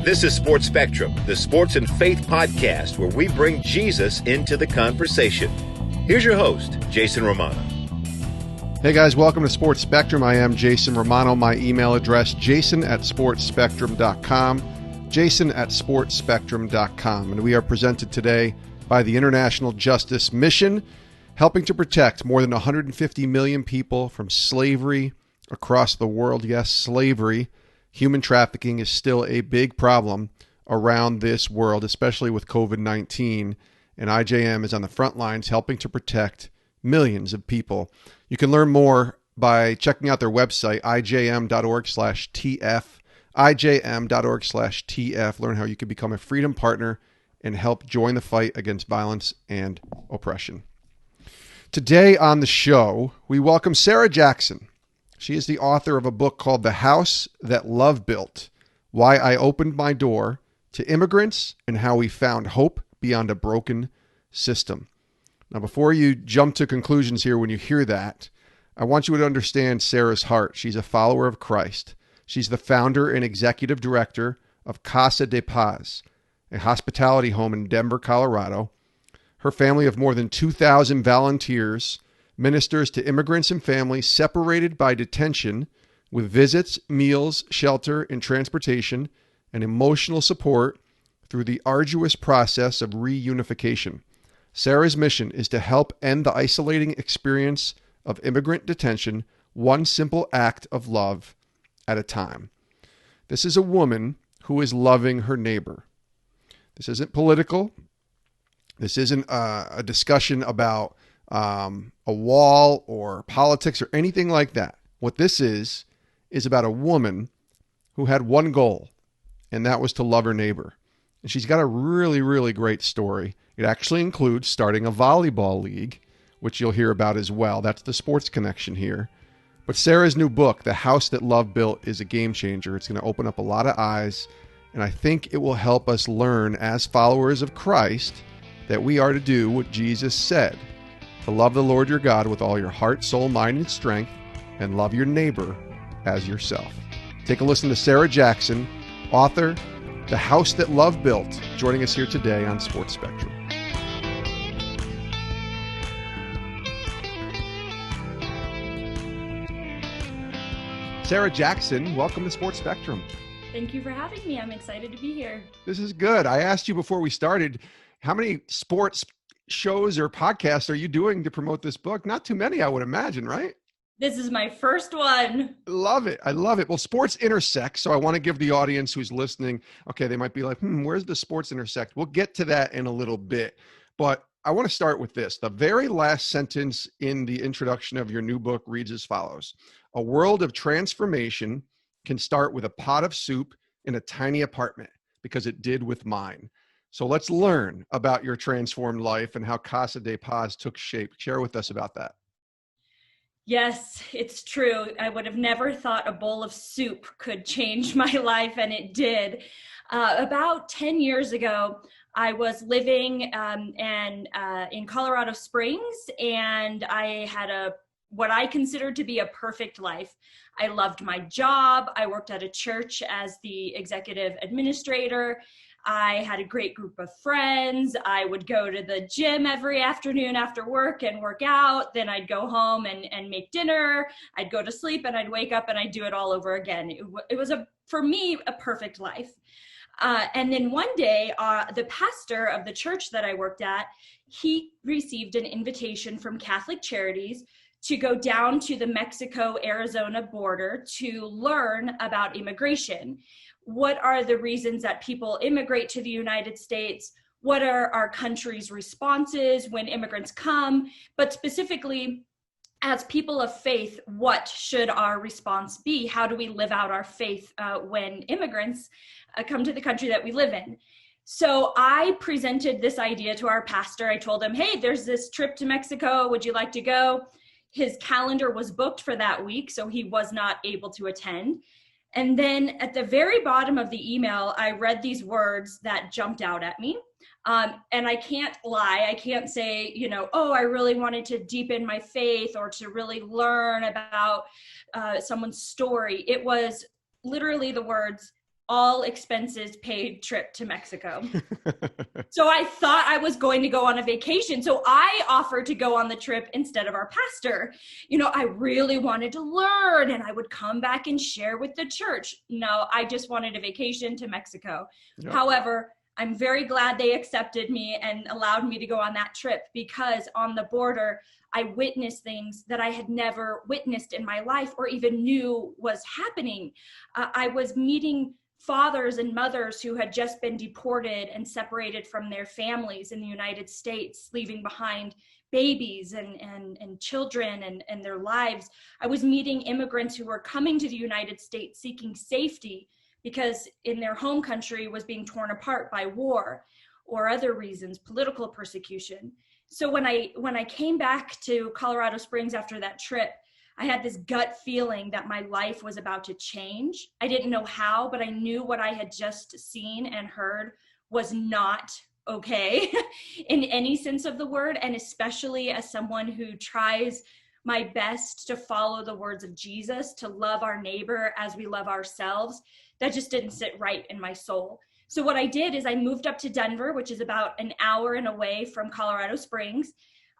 This is Sports Spectrum, the sports and faith podcast where we bring Jesus into the conversation. Here's your host, Jason Romano. Hey guys, welcome to Sports Spectrum. I am Jason Romano. My email address, jason@sportspectrum.com, jason@sportspectrum.com. And we are presented today by the International Justice Mission, helping to protect more than 150 million people from slavery across the world. Yes, slavery. Human trafficking is still a big problem around this world, especially with COVID-19. And IJM is on the front lines helping to protect millions of people. You can learn more by checking out their website, ijm.org/tf, ijm.org/tf. Learn how you can become a freedom partner and help join the fight against violence and oppression. Today on the show, we welcome Sarah Jackson. She is the author of a book called The House That Love Built: Why I Opened My Door to Immigrants and How We Found Hope Beyond a Broken System. Now, before you jump to conclusions here when you hear that, I want you to understand Sarah's heart. She's a follower of Christ. She's the founder and executive director of Casa de Paz, a hospitality home in Denver, Colorado. Her family of more than 2,000 volunteers ministers to immigrants and families separated by detention with visits, meals, shelter, and transportation, and emotional support through the arduous process of reunification. Sarah's mission is to help end the isolating experience of immigrant detention, one simple act of love at a time. This is a woman who is loving her neighbor. This isn't political. This isn't a discussion about a wall or politics or anything like that. What this is about a woman who had one goal, and that was to love her neighbor. And she's got a really, really great story. It actually includes starting a volleyball league, which you'll hear about as well. That's the sports connection here. But Sarah's new book, The House That Love Built, is a game changer. It's going to open up a lot of eyes, and I think it will help us learn as followers of Christ that we are to do what Jesus said: to love the Lord your God with all your heart, soul, mind, and strength, and love your neighbor as yourself. Take a listen to Sarah Jackson, author, The House That Love Built, joining us here today on Sports Spectrum. Sarah Jackson, welcome to Sports Spectrum. Thank you for having me. I'm excited to be here. This is good. I asked you before we started, how many sports shows or podcasts are you doing to promote this book? Not too many, I would imagine, right? This is my first one. Love it. I love it. Well, sports intersect. So I want to give the audience who's listening, okay, they might be like, where's the sports intersect? We'll get to that in a little bit. But I want to start with this. The very last sentence in the introduction of your new book reads as follows: a world of transformation can start with a pot of soup in a tiny apartment, because it did with mine. So let's learn about your transformed life and how Casa de Paz took shape. Share with us about that. Yes, it's true. I would have never thought a bowl of soup could change my life, and it did. About 10 years ago, I was living in Colorado Springs, and I had what I considered to be a perfect life. I loved my job. I worked at a church as the executive administrator. I had a great group of friends. I would go to the gym every afternoon after work and work out. Then I'd go home and make dinner. I'd go to sleep and I'd wake up and I'd do it all over again. It was, for me, a perfect life. And then one day, the pastor of the church that I worked at, he received an invitation from Catholic Charities to go down to the Mexico-Arizona border to learn about immigration. What are the reasons that people immigrate to the United States? What are our country's responses when immigrants come? But specifically, as people of faith, what should our response be? How do we live out our faith when immigrants come to the country that we live in? So I presented this idea to our pastor. I told him, hey, there's this trip to Mexico. Would you like to go? His calendar was booked for that week, so he was not able to attend. And then at the very bottom of the email, I read these words that jumped out at me. And I can't lie. I can't say, oh, I really wanted to deepen my faith or to really learn about someone's story. It was literally the words, all expenses paid trip to Mexico. So I thought I was going to go on a vacation. So I offered to go on the trip instead of our pastor. You know, I really wanted to learn and I would come back and share with the church. No, I just wanted a vacation to Mexico. Yep. However, I'm very glad they accepted me and allowed me to go on that trip, because on the border, I witnessed things that I had never witnessed in my life or even knew was happening. I was meeting fathers and mothers who had just been deported and separated from their families in the United States, leaving behind babies and children and their lives. I was meeting immigrants who were coming to the United States seeking safety because in their home country was being torn apart by war or other reasons, political persecution. So when I came back to Colorado Springs after that trip, I had this gut feeling that my life was about to change. I didn't know how, but I knew what I had just seen and heard was not okay in any sense of the word. And especially as someone who tries my best to follow the words of Jesus, to love our neighbor as we love ourselves, that just didn't sit right in my soul. So what I did is I moved up to Denver, which is about an hour and away from Colorado Springs.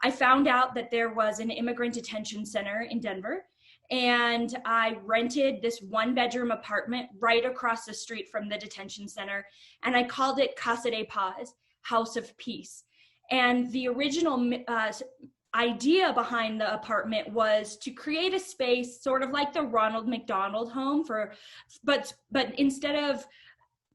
I found out that there was an immigrant detention center in Denver, and I rented this 1-bedroom apartment right across the street from the detention center, and I called it Casa de Paz, House of Peace. And the original idea behind the apartment was to create a space sort of like the Ronald McDonald home but instead of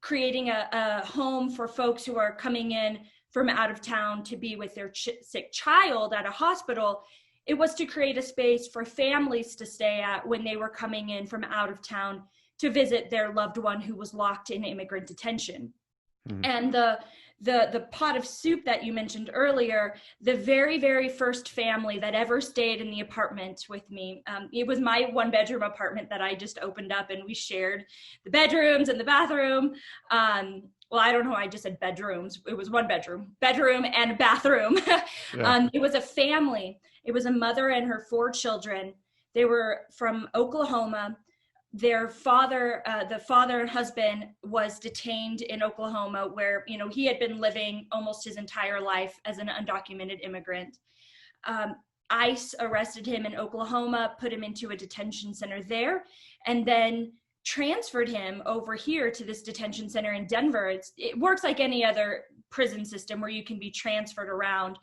creating a home for folks who are coming in from out of town to be with their sick child at a hospital, it was to create a space for families to stay at when they were coming in from out of town to visit their loved one who was locked in immigrant detention. Mm-hmm. And the pot of soup that you mentioned earlier, the very, very first family that ever stayed in the apartment with me, it was my 1-bedroom apartment that I just opened up, and we shared the bedrooms and the bathroom. Well, I don't know, I just said bedrooms. It was 1 bedroom and bathroom. Yeah. It was a family. It was a mother and her 4 children. They were from Oklahoma. Their father, the father and husband, was detained in Oklahoma, where, you know, he had been living almost his entire life as an undocumented immigrant. ICE arrested him in Oklahoma, put him into a detention center there, and then transferred him over here to this detention center in Denver. It works like any other prison system where you can be transferred around.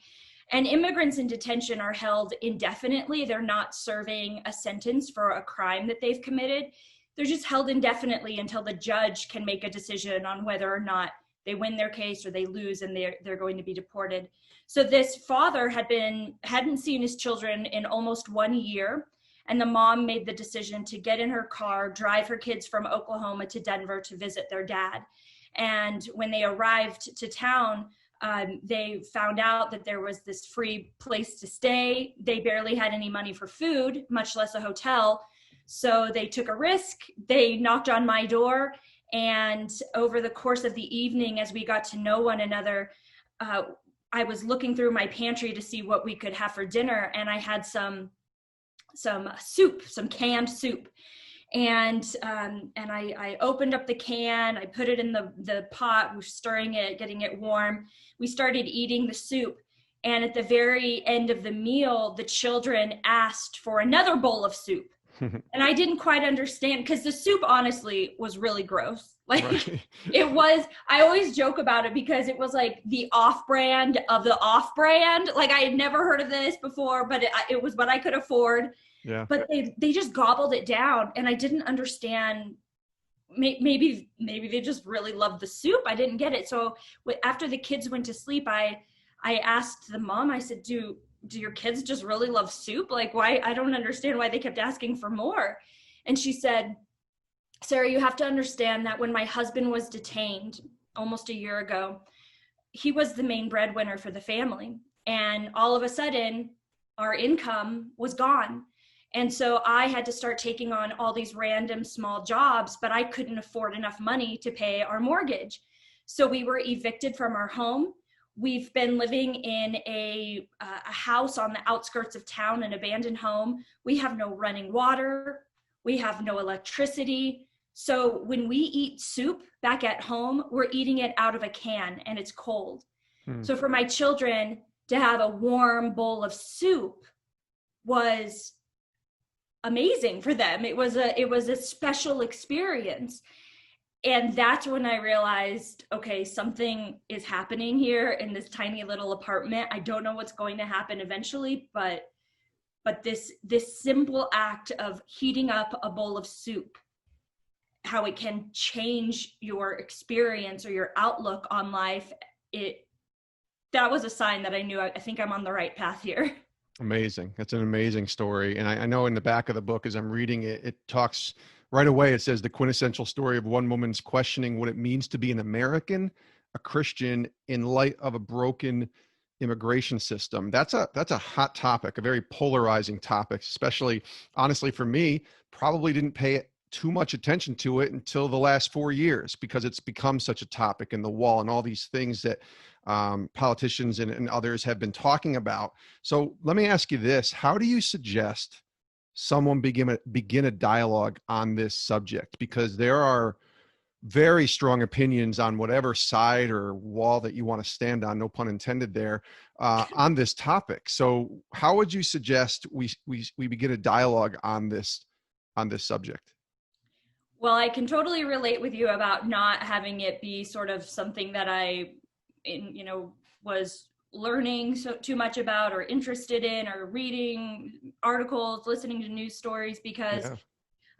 And immigrants in detention are held indefinitely. They're not serving a sentence for a crime that they've committed. They're just held indefinitely until the judge can make a decision on whether or not they win their case or they lose and they're going to be deported. So this father hadn't seen his children in almost 1 year. And the mom made the decision to get in her car, drive her kids from Oklahoma to Denver to visit their dad. And when they arrived to town, they found out that there was this free place to stay. They barely had any money for food, much less a hotel. So they took a risk. They knocked on my door. And over the course of the evening, as we got to know one another, I was looking through my pantry to see what we could have for dinner. And I had some soup, some canned soup. And I opened up the can, I put it in the pot, we're stirring it, getting it warm. We started eating the soup. And at the very end of the meal, the children asked for another bowl of soup. And I didn't quite understand, because the soup honestly was really gross. Like right. It was, I always joke about it because it was like the off-brand of the off-brand. Like I had never heard of this before, but it was what I could afford. Yeah. But they just gobbled it down, and I didn't understand. Maybe they just really loved the soup. I didn't get it. So after the kids went to sleep, I asked the mom, I said, do your kids just really love soup? Like, why? I don't understand why they kept asking for more. And she said, Sarah, you have to understand that when my husband was detained almost a year ago, he was the main breadwinner for the family. And all of a sudden, our income was gone. And so I had to start taking on all these random small jobs, but I couldn't afford enough money to pay our mortgage. So we were evicted from our home. We've been living in a house on the outskirts of town, an abandoned home. We have no running water. We have no electricity. So when we eat soup back at home, we're eating it out of a can and it's cold. So for my children to have a warm bowl of soup was amazing for them. It was a special experience. And that's when I realized, okay, something is happening here in this tiny little apartment. I don't know what's going to happen eventually, but this simple act of heating up a bowl of soup, how it can change your experience or your outlook on life, that was a sign that I knew I think I'm on the right path here. Amazing. That's an amazing story. And I know in the back of the book, as I'm reading it, it talks right away. It says the quintessential story of one woman's questioning what it means to be an American, a Christian, in light of a broken immigration system. That's a hot topic, a very polarizing topic, especially, honestly, for me, probably didn't pay too much attention to it until the last 4 years, because it's become such a topic, in the wall and all these things that politicians and others have been talking about. So let me ask you this: how do you suggest someone begin a dialogue on this subject? Because there are very strong opinions on whatever side or wall that you want to stand on, no pun intended there, on this topic. So how would you suggest we begin a dialogue on this subject? Well, I can totally relate with you about not having it be sort of something that I was learning too much about or interested in, or reading articles, listening to news stories, because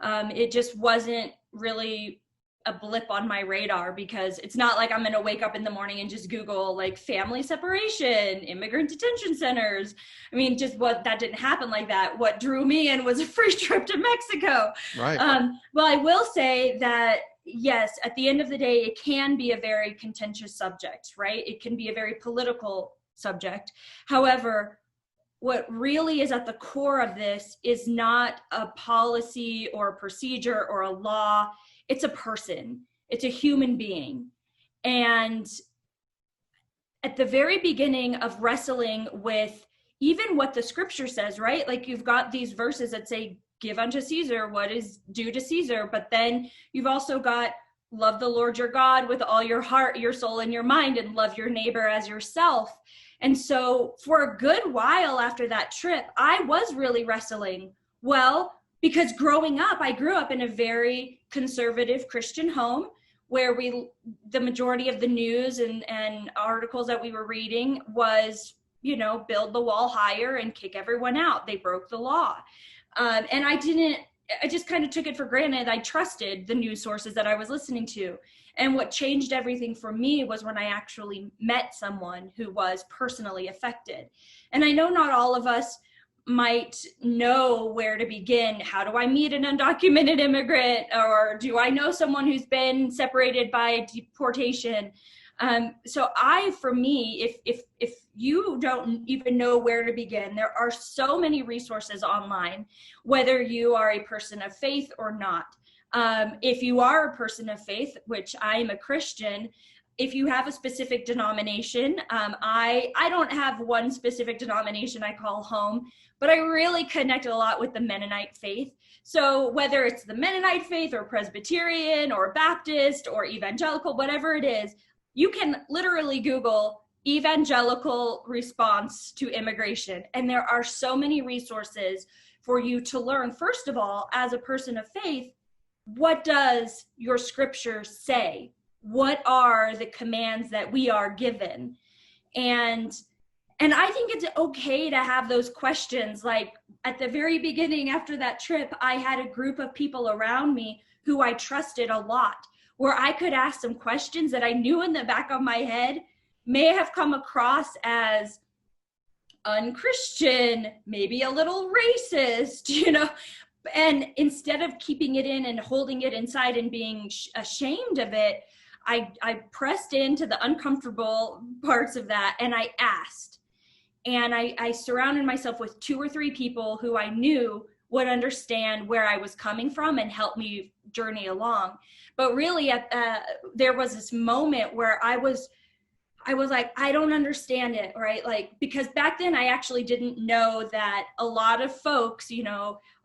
it just wasn't really a blip on my radar, because it's not like I'm going to wake up in the morning and just Google like family separation, immigrant detention centers. I mean, that didn't happen like that. What drew me in was a free trip to Mexico. Right. Well, I will say that, yes, at the end of the day, it can be a very contentious subject, right? It can be a very political subject. However, what really is at the core of this is not a policy or a procedure or a law. It's a person. It's a human being. And at the very beginning of wrestling with even what the scripture says, right? Like, you've got these verses that say, give unto Caesar what is due to Caesar. But then you've also got, love the Lord your God with all your heart, your soul, and your mind, and love your neighbor as yourself. And so for a good while after that trip, I was really wrestling. Well, because growing up, I grew up in a very conservative Christian home where the majority of the news and articles that we were reading was, build the wall higher and kick everyone out. They broke the law. And I just kind of took it for granted. I trusted the news sources that I was listening to. And what changed everything for me was when I actually met someone who was personally affected. And I know not all of us might know where to begin. How do I meet an undocumented immigrant? Or do I know someone who's been separated by deportation? So for me, if you don't even know where to begin, there are so many resources online, whether you are a person of faith or not. If you are a person of faith, which I am a Christian, if you have a specific denomination, I don't have one specific denomination I call home, but I really connect a lot with the Mennonite faith. So whether it's the Mennonite faith or Presbyterian or Baptist or evangelical, whatever it is, you can literally Google evangelical response to immigration. And there are so many resources for you to learn, first of all, as a person of faith, what does your scripture say? What are the commands that we are given? And I think it's okay to have those questions. Like at the very beginning after that trip, I had a group of people around me who I trusted a lot, where I could ask some questions that I knew in the back of my head may have come across as unchristian, maybe a little racist, and instead of keeping it in and holding it inside and being ashamed of it, I pressed into the uncomfortable parts of that and I asked. And I surrounded myself with 2 or 3 people who I knew would understand where I was coming from and help me journey along. But really, there was this moment where I was like, I don't understand it, right? Like, because back then I actually didn't know that a lot of folks,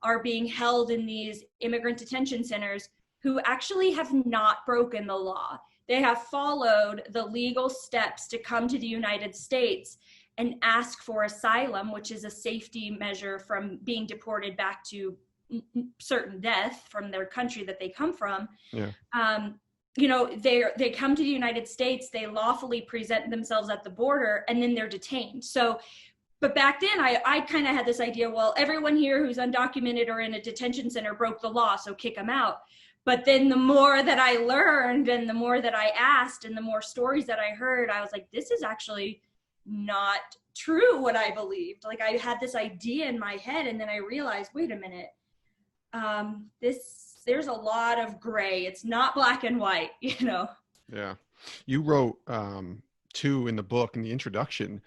are being held in these immigrant detention centers who actually have not broken the law. They have followed the legal steps to come to the United States and ask for asylum, which is a safety measure from being deported back to certain death from their country that they come from. Yeah. They come to the United States, they lawfully present themselves at the border, and then they're detained. So, but back then I kind of had this idea, well, everyone here who's undocumented or in a detention center broke the law, so kick them out. But then the more that I learned and the more that I asked and the more stories that I heard, I was like, this is actually not true what I believed. Like, I had this idea in my head, and then I realized, wait a minute, there's a lot of gray. It's not black and white, Yeah. You wrote too in the book, in the introduction,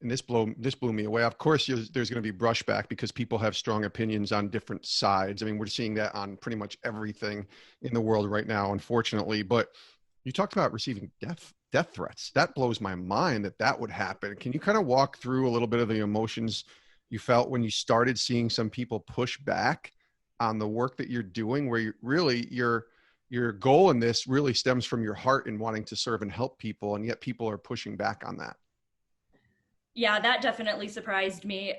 and this blew me away. Of course, there's going to be brushback because people have strong opinions on different sides. I mean, we're seeing that on pretty much everything in the world right now, unfortunately. But you talked about receiving death threats. That blows my mind that would happen. Can you kind of walk through a little bit of the emotions you felt when you started seeing some people push back on the work that you're doing, where your goal in this really stems from your heart in wanting to serve and help people, and yet people are pushing back on that? Yeah, that definitely surprised me.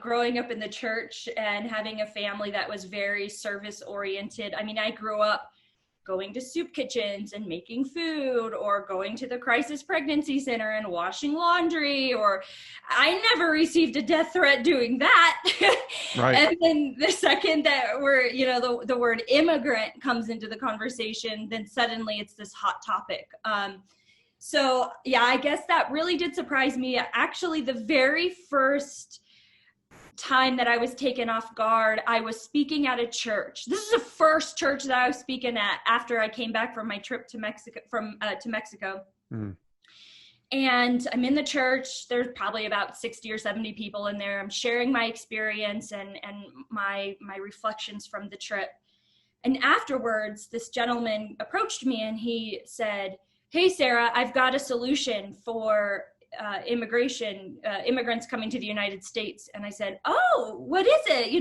Growing up in the church and having a family that was very service oriented. I mean, I grew up going to soup kitchens and making food, or going to the crisis pregnancy center and washing laundry, or I never received a death threat doing that. Right. And then the second that the word immigrant comes into the conversation, then suddenly it's this hot topic. So yeah, I guess that really did surprise me. Actually, the very first time that I was taken off guard, I was speaking at a church. This is the first church that I was speaking at after I came back from my trip to Mexico, Mm. And I'm in the church. There's probably about 60 or 70 people in there. I'm sharing my experience and my reflections from the trip. And afterwards, this gentleman approached me and he said, "Hey, Sarah, I've got a solution for immigrants coming to the United States." And I said, "Oh, what is it?"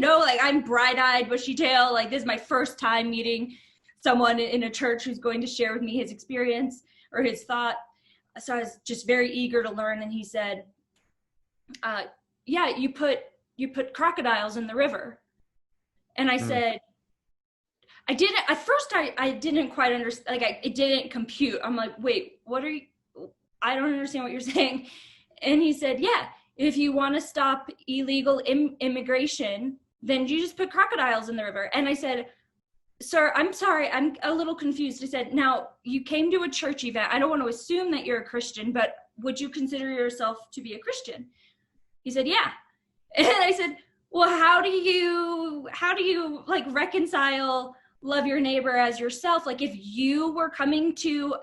I'm bright-eyed, bushy-tailed. Like, this is my first time meeting someone in a church who's going to share with me his experience or his thought. So I was just very eager to learn. And he said, "Yeah, you put crocodiles in the river." And I said, I didn't, at first I didn't quite understand, it didn't compute. I'm like, wait, I don't understand what you're saying. And he said, yeah, if you want to stop illegal immigration, then you just put crocodiles in the river. And I said, "Sir, I'm sorry, I'm a little confused." I said, "Now, you came to a church event. I don't want to assume that you're a Christian, but would you consider yourself to be a Christian?" He said, "Yeah." And I said, "Well, how do you reconcile love your neighbor as yourself? Like, if you were having to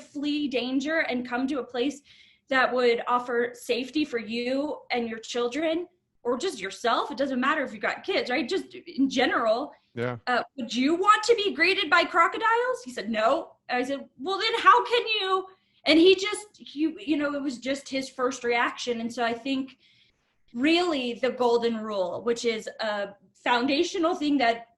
flee danger and come to a place that would offer safety for you and your children, or just yourself, it doesn't matter if you've got kids, right? Just in general, Yeah. Would you want to be greeted by crocodiles?" He said, "No." I said, "Well, then how can you?" And it was just his first reaction. And so I think really the golden rule, which is a foundational thing that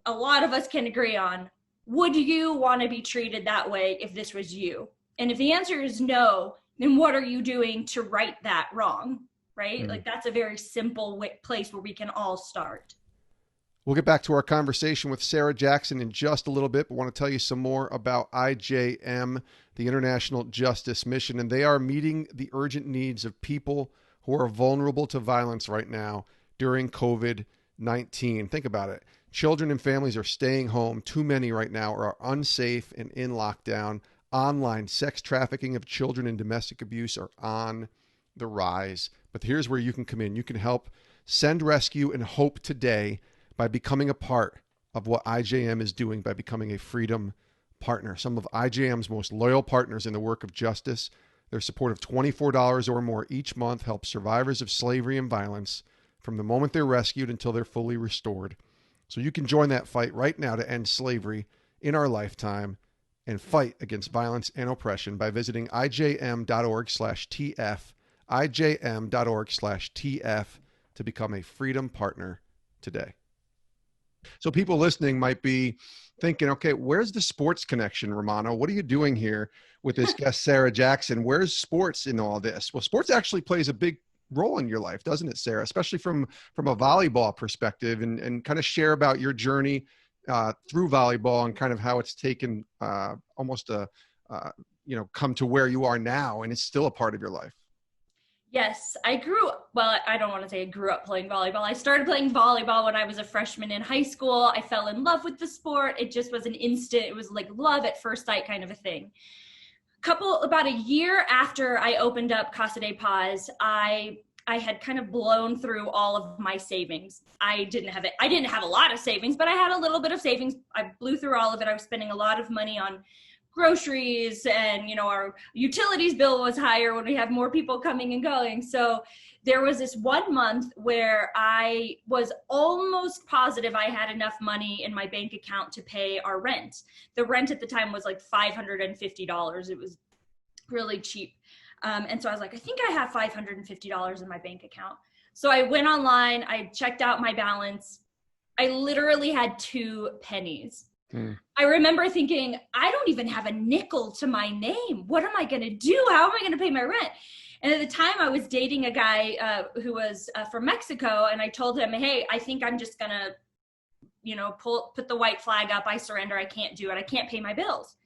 a lot of us can agree on: would you want to be treated that way if this was you? And if the answer is no, then what are you doing to right that wrong, right? Like, that's a very simple place where we can all start. We'll get back to our conversation with Sarah Jackson in just a little bit, but want to tell you some more about IJM, the International Justice Mission, and they are meeting the urgent needs of people who are vulnerable to violence right now during COVID-19. Think about it. Children and families are staying home. Too many right now are unsafe and in lockdown. Online sex trafficking of children and domestic abuse are on the rise. But here's where you can come in. You can help send rescue and hope today by becoming a part of what IJM is doing, by becoming a Freedom Partner. Some of IJM's most loyal partners in the work of justice. Their support of $24 or more each month helps survivors of slavery and violence from the moment they're rescued until they're fully restored. So you can join that fight right now to end slavery in our lifetime and fight against violence and oppression by visiting ijm.org/TF, ijm.org/TF, to become a Freedom Partner today. So people listening might be thinking, okay, where's the sports connection, Romano? What are you doing here with this guest, Sarah Jackson? Where's sports in all this? Well, sports actually plays a big role in your life, doesn't it, Sarah? Especially from a volleyball perspective, and kind of share about your journey through volleyball and kind of how it's taken almost come to where you are now, and it's still a part of your life. Yes, I don't want to say I grew up playing volleyball. I started playing volleyball when I was a freshman in high school. I fell in love with the sport. It just was it was like love at first sight kind of a thing. About a year after I opened up Casa de Paz, I had kind of blown through all of my savings. I didn't have a lot of savings, but I had a little bit of savings. I blew through all of it. I was spending a lot of money on groceries, and our utilities bill was higher when we had more people coming and going. So there was this 1 month where I was almost positive I had enough money in my bank account to pay our rent. The rent at the time was like $550. It was really cheap. And so I was like, I think I have $550 in my bank account. So I went online, I checked out my balance. I literally had 2 pennies. I remember thinking, I don't even have a nickel to my name. What am I going to do? How am I going to pay my rent? And at the time I was dating a guy who was from Mexico. And I told him, hey, I think I'm just going to, put the white flag up. I surrender. I can't do it. I can't pay my bills.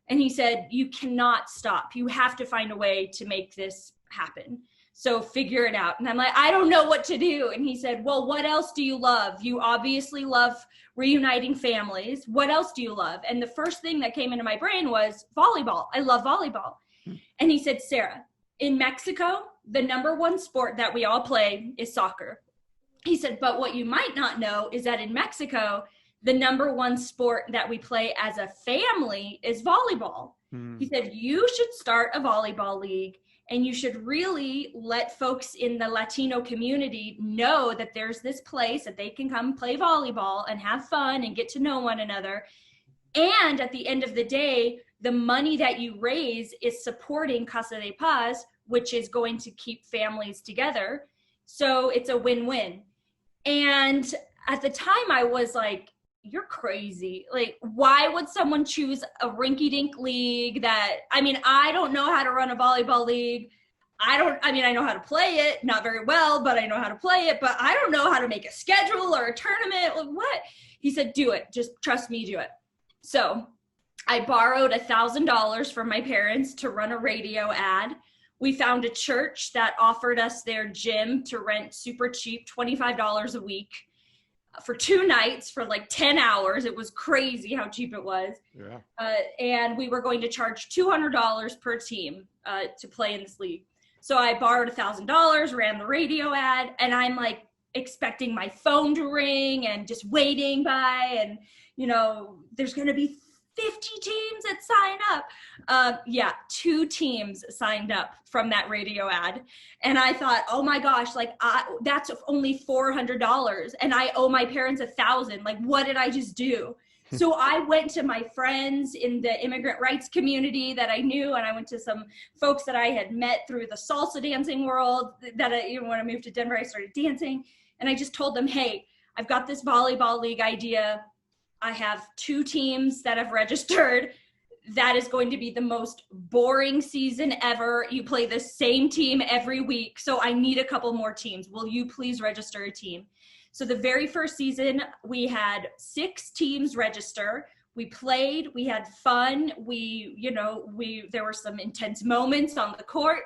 And he said, you cannot stop. You have to find a way to make this happen. So figure it out. And I'm like, I don't know what to do. And he said, well, what else do you love? You obviously love reuniting families. What else do you love? And the first thing that came into my brain was volleyball. I love volleyball. And he said, Sarah, in Mexico, the number 1 sport that we all play is soccer. He said, but what you might not know is that in Mexico, the number 1 sport that we play as a family is volleyball. He said, you should start a volleyball league, and you should really let folks in the Latino community know that there's this place that they can come play volleyball and have fun and get to know one another. And at the end of the day, the money that you raise is supporting Casa de Paz, which is going to keep families together. So it's a win-win. And at the time I was like, you're crazy. Like, why would someone choose a rinky-dink league I don't know how to run a volleyball league. I know how to play it, not very well, but I know how to play it, but I don't know how to make a schedule or a tournament. Like, what? He said, do it. Just trust me, do it. So I borrowed $1,000 from my parents to run a radio ad. We found a church that offered us their gym to rent super cheap, $25 a week. For 2 nights for like 10 hours. It was crazy how cheap it was. Yeah. And we were going to charge $200 per team to play in this league. So I borrowed $1,000, ran the radio ad, and I'm like expecting my phone to ring and just waiting by, and there's going to be 50 teams that sign up. 2 teams signed up from that radio ad. And I thought, oh my gosh, that's only $400 and I owe my parents $1,000. Like, what did I just do? So I went to my friends in the immigrant rights community that I knew, and I went to some folks that I had met through the salsa dancing world that when I moved to Denver, I started dancing. And I just told them, hey, I've got this volleyball league idea. I have 2 teams that have registered. That is going to be the most boring season ever. You play the same team every week. So I need a couple more teams. Will you please register a team? So the very first season, we had 6 teams register. We played, we had fun. There were some intense moments on the court.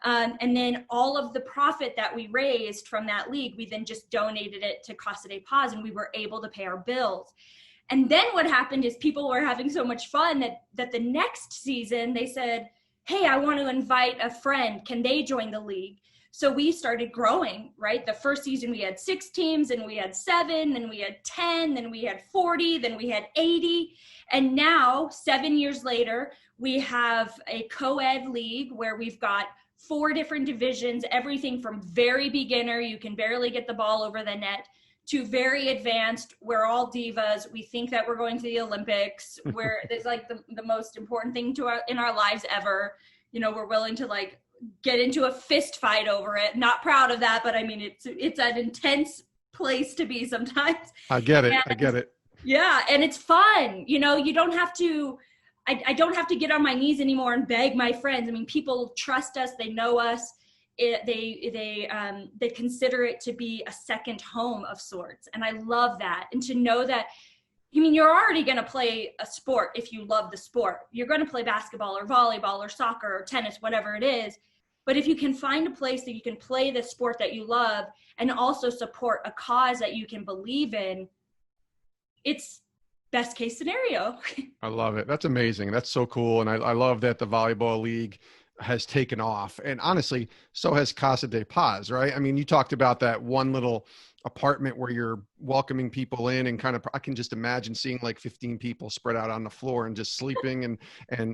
And then all of the profit that we raised from that league, we then just donated it to Casa de Paz, and we were able to pay our bills. And then what happened is people were having so much fun that the next season they said, hey, I want to invite a friend. Can they join the league? So we started growing, right? The first season we had 6 teams, and we had 7, then we had 10, then we had 40, then we had 80. And now 7 years later, we have a co-ed league where we've got 4 different divisions, everything from very beginner, you can barely get the ball over the net, to very advanced, we're all divas. We think that we're going to the Olympics. It's like the most important thing in our lives ever. We're willing to get into a fist fight over it. Not proud of that, but I mean, it's an intense place to be sometimes. I get it. And, I get it. yeah, and it's fun. You know, you don't have to, I don't have to get on my knees anymore and beg my friends. I mean, people trust us, they know us. They consider it to be a second home of sorts. And I love that. And to know that, I mean, you're already going to play a sport if you love the sport. You're going to play basketball or volleyball or soccer or tennis, whatever it is. But if you can find a place that you can play the sport that you love and also support a cause that you can believe in, it's best case scenario. I love it. That's amazing. That's so cool. And I love that the volleyball league has taken off. And honestly, so has Casa de Paz, right? I mean, you talked about that one little apartment where you're welcoming people in and kind of, I can just imagine seeing like 15 people spread out on the floor and just sleeping and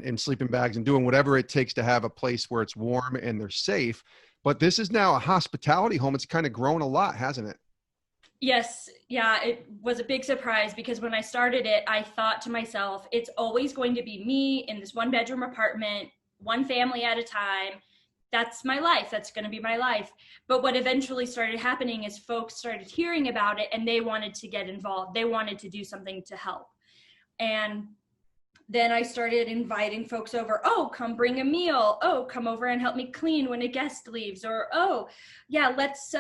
in sleeping bags and doing whatever it takes to have a place where it's warm and they're safe. But this is now a hospitality home. It's kind of grown a lot, hasn't it? Yes. Yeah. It was a big surprise because when I started it, I thought to myself, it's always going to be me in this 1-bedroom apartment, one family at a time. That's my life. That's going to be my life. But what eventually started happening is folks started hearing about it and they wanted to get involved. They wanted to do something to help. And then I started inviting folks over. Oh, come bring a meal. Oh, come over and help me clean when a guest leaves. Or, oh, yeah, let's,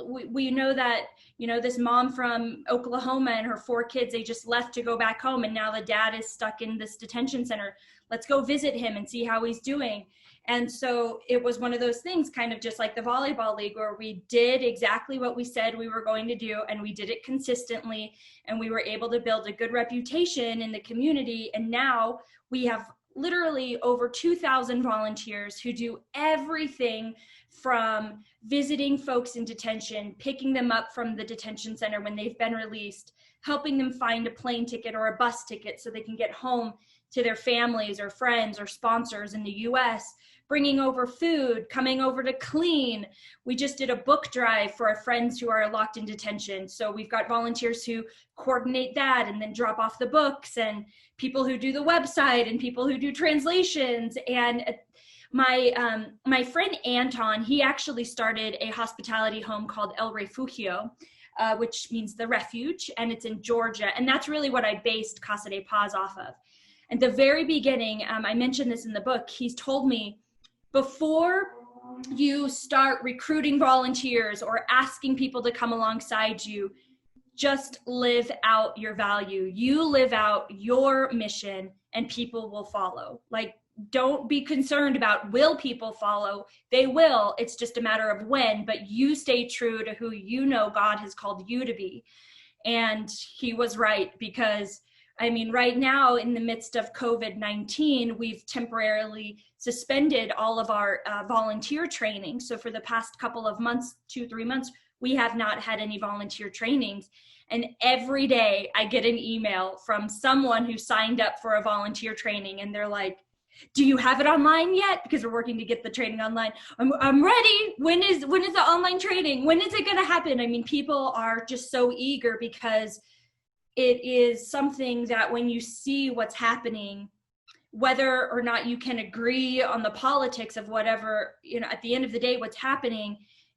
we know that, you know, this mom from Oklahoma and her 4 kids, they just left to go back home. And now the dad is stuck in this detention center. Let's go visit him and see how he's doing. And so it was one of those things, kind of just like the volleyball league, where we did exactly what we said we were going to do, and we did it consistently, and we were able to build a good reputation in the community. And now we have literally over 2,000 volunteers who do everything from visiting folks in detention, picking them up from the detention center when they've been released, helping them find a plane ticket or a bus ticket so they can get home to their families or friends or sponsors in the US, bringing over food, coming over to clean. We just did a book drive for our friends who are locked in detention. So we've got volunteers who coordinate that and then drop off the books, and people who do the website and people who do translations. And my friend Anton, he actually started a hospitality home called El Refugio, which means the refuge, and it's in Georgia. And that's really what I based Casa de Paz off of. At the very beginning, I mentioned this in the book, he's told me, before you start recruiting volunteers or asking people to come alongside you, just live out your value. You live out your mission and people will follow. Like, don't be concerned about will people follow. They will. It's just a matter of when, but you stay true to who you know God has called you to be. And he was right, because I mean, right now, in the midst of COVID-19, we've temporarily suspended all of our volunteer training. So for the past couple of months, 2-3 months, we have not had any volunteer trainings. And every day I get an email from someone who signed up for a volunteer training, and they're like, do you have it online yet? Because we're working to get the training online. I'm ready. When is the online training? When is it going to happen? I mean, people are just so eager, because it is something that when you see what's happening, whether or not you can agree on the politics of whatever, you know, at the end of the day, what's happening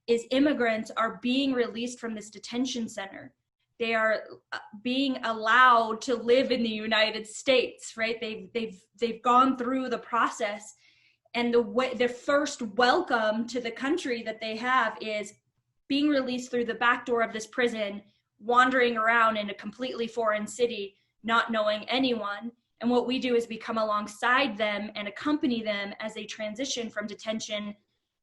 is immigrants are being released from this detention center. They are being allowed to live in the United States, right? They've gone through the process, and their first welcome to the country that they have is being released through the back door of this prison, wandering around in a completely foreign city, not knowing anyone. And what we do is we come alongside them and accompany them as they transition from detention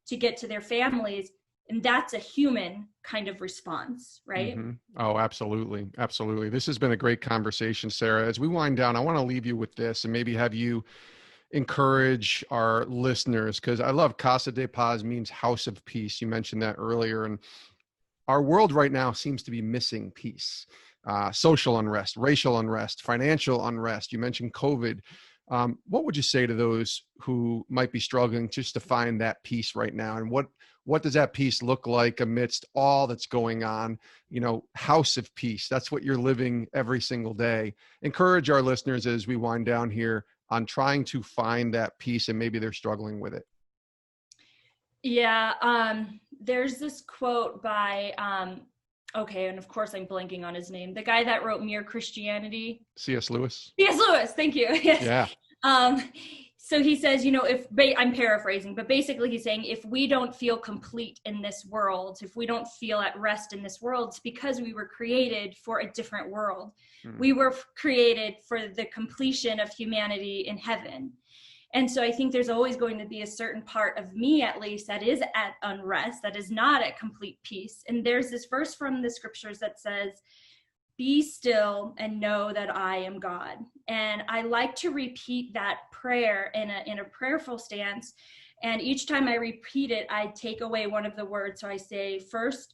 to get to their families. And that's a human kind of response, right? Mm-hmm. Oh, absolutely. Absolutely. This has been a great conversation, Sarah. As we wind down, I want to leave you with this and maybe have you encourage our listeners, because I love Casa de Paz means house of peace. You mentioned that earlier. And our world right now seems to be missing peace, social unrest, racial unrest, financial unrest. You mentioned COVID. What would you say to those who might be struggling just to find that peace right now? And what does that peace look like amidst all that's going on? You know, house of peace. That's what you're living every single day. Encourage our listeners as we wind down here on trying to find that peace, and maybe they're struggling with it. Yeah. There's this quote by okay, and of course I'm blanking on his name, the guy that wrote Mere Christianity. C.S. Lewis. C.S. Lewis, thank you. Yes. Yeah. So he says, I'm paraphrasing, but basically he's saying, if we don't feel complete in this world, if we don't feel at rest in this world, it's because we were created for a different world. We were created for the completion of humanity in heaven. And so I think there's always going to be a certain part of me, at least, that is at unrest, that is not at complete peace. And there's this verse from the scriptures that says, be still and know that I am God. And I like to repeat that prayer in a prayerful stance. And each time I repeat it, I take away one of the words. So I say, first,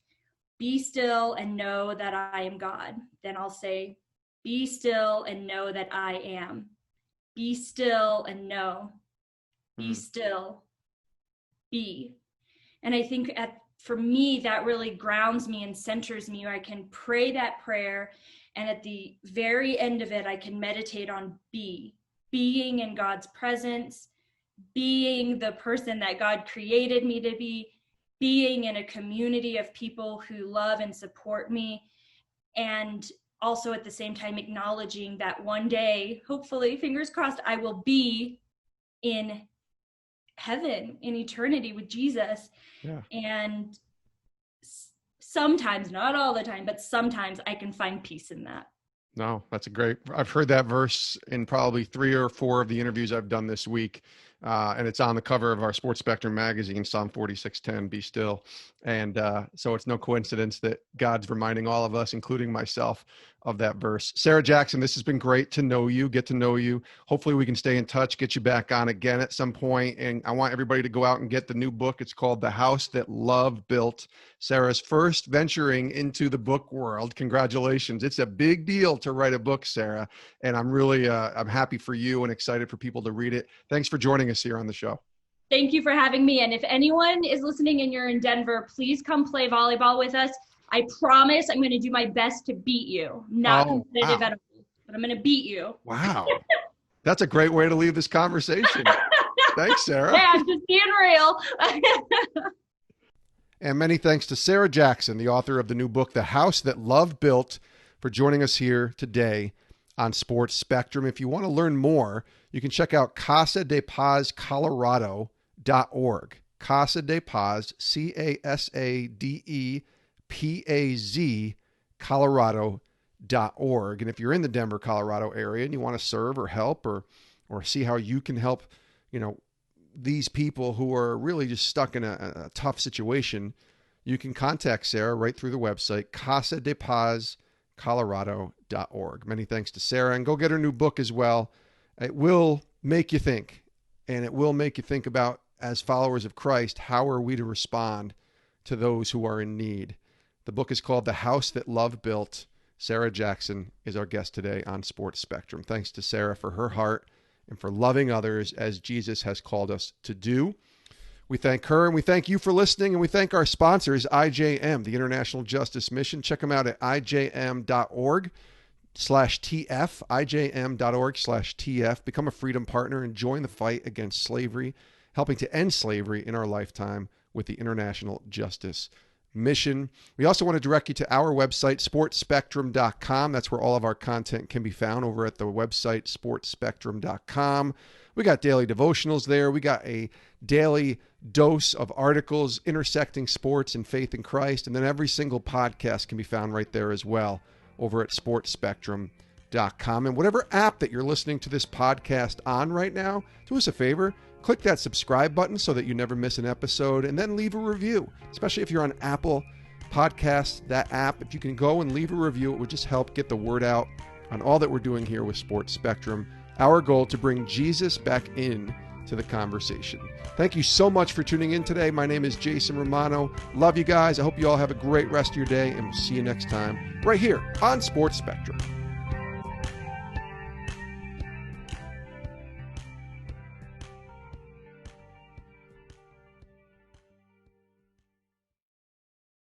be still and know that I am God. Then I'll say, be still and know that I am. Be still and know. Be still. Be. And I think for me, that really grounds me and centers me. I can pray that prayer, and at the very end of it, I can meditate on being in God's presence, being the person that God created me to be, being in a community of people who love and support me, and also at the same time acknowledging that one day, hopefully, fingers crossed, I will be in heaven, in eternity with Jesus. Yeah. And sometimes, not all the time, but sometimes I can find peace in that. No, that's I've heard that verse in probably 3 or 4 of the interviews I've done this week. And it's on the cover of our Sports Spectrum magazine, Psalm 46:10, be still. And so it's no coincidence that God's reminding all of us, including myself, of that verse. Sarah Jackson, this has been great to know you, get to know you. Hopefully we can stay in touch, get you back on again at some point. And I want everybody to go out and get the new book. It's called The House That Love Built. Sarah's first venturing into the book world. Congratulations. It's a big deal to write a book, Sarah. And I'm really, I'm happy for you and excited for people to read it. Thanks for joining us here on the show. Thank you for having me. And if anyone is listening and you're in Denver, please come play volleyball with us. I promise I'm going to do my best to beat you. Not competitive at all, but I'm going to beat you. Wow. That's a great way to leave this conversation. Thanks, Sarah. Yeah, I'm just being real. And many thanks to Sarah Jackson, the author of the new book, The House That Love Built, for joining us here today on Sports Spectrum. If you want to learn more, you can check out Casa de Paz, Colorado.org. Casa de Paz, CASADEPAZ, Colorado.org. And if you're in the Denver, Colorado area and you want to serve or help or see how you can help, these people who are really just stuck in a tough situation, you can contact Sarah right through the website, casadepazcolorado.org. Many thanks to Sarah, and go get her new book as well. It will make you think, and it will make you think about, as followers of Christ, how are we to respond to those who are in need? The book is called The House That Love Built. Sarah Jackson is our guest today on Sports Spectrum. Thanks to Sarah for her heart and for loving others as Jesus has called us to do. We thank her, and we thank you for listening, and we thank our sponsors, IJM, the International Justice Mission. Check them out at ijm.org/TF, ijm.org/TF. Become a freedom partner and join the fight against slavery, helping to end slavery in our lifetime with the International Justice Mission. We also want to direct you to our website, sportspectrum.com. That's where all of our content can be found, over at the website, sportspectrum.com. We got daily devotionals there. We got a daily dose of articles intersecting sports and faith in Christ. And then every single podcast can be found right there as well, over at sportspectrum.com. And whatever app that you're listening to this podcast on right now, do us a favor, click that subscribe button so that you never miss an episode, and then leave a review, especially if you're on Apple Podcasts, that app. If you can go and leave a review, it would just help get the word out on all that we're doing here with Sports Spectrum. Our goal to bring Jesus back in to the conversation. Thank you so much for tuning in today. My name is Jason Romano. Love you guys. I hope you all have a great rest of your day, and we'll see you next time right here on Sports Spectrum.